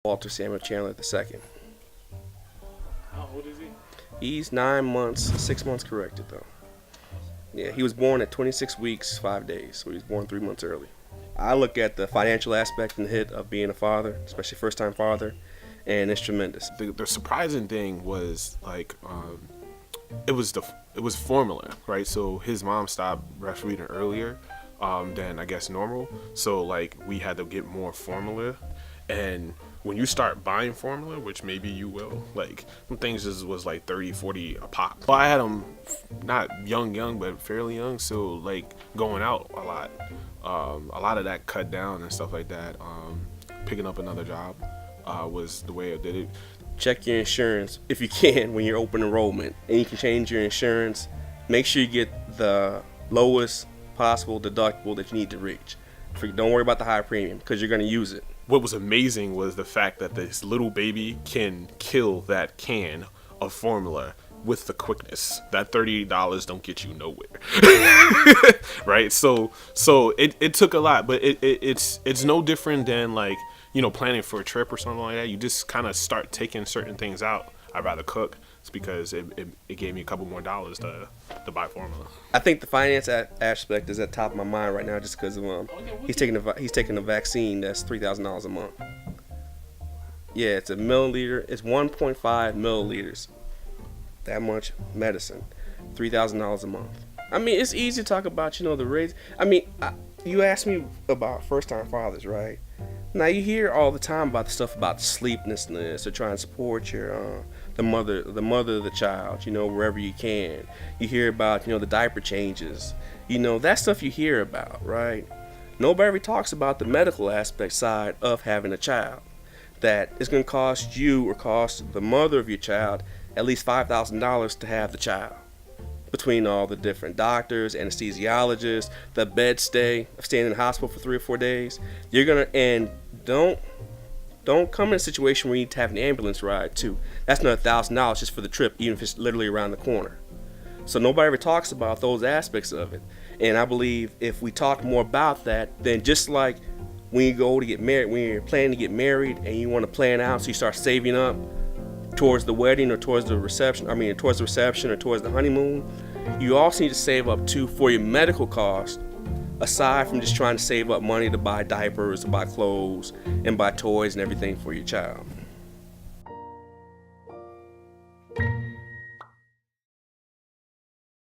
Walter Samuel Chandler II. How old is he? He's 9 months, 6 months corrected though. Yeah, he was born at 26 weeks, 5 days, so he was born 3 months early. I look at the financial aspect and the hit of being a father, especially first-time father, and it's tremendous. The surprising thing was like it was formula, right? So his mom stopped breastfeeding earlier than I guess normal. So like we had to get more formula, and when you start buying formula, which maybe you will, like some things just was like 30, 40 a pop. Well, I had them not young, but fairly young. So like going out a lot of that cut down and stuff like that. Picking up another job was the way I did it. Check your insurance if you can when you're open enrollment, and you can change your insurance. Make sure you get the lowest possible deductible that you need to reach. Don't worry about the high premium because you're going to use it. What was amazing was the fact that this little baby can kill that can of formula with the quickness. That $38 don't get you nowhere. Right? So it took a lot, but it's no different than like, you know, planning for a trip or something like that. You just kind of start taking certain things out. I'd rather cook. It's because it gave me a couple more dollars to buy formula. I think the finance aspect is at the top of my mind right now, just because of he's taking a vaccine that's $3,000 a month. Yeah, it's a milliliter. It's 1.5 milliliters. That much medicine, $3,000 a month. I mean, it's easy to talk about, the raise. I mean, you asked me about first-time fathers, right? Now you hear all the time about the stuff about sleeplessness or trying to support your the mother of the child, wherever you can. You hear about the diaper changes, that stuff you hear about, right? Nobody ever talks about the medical aspect side of having a child. That it's going to cost you or cost the mother of your child at least $5,000 to have the child. Between all the different doctors, anesthesiologists, the bed stay of staying in the hospital for 3 or 4 days, and don't come in a situation where you need to have an ambulance ride too. That's another $1,000 just for the trip, even if it's literally around the corner. So nobody ever talks about those aspects of it. And I believe if we talk more about that, then just like when you go to get married, when you're planning to get married and you want to plan out, so you start saving up towards the wedding or towards the reception or towards the honeymoon, you also need to save up too for your medical costs, aside from just trying to save up money to buy diapers, to buy clothes, and buy toys and everything for your child.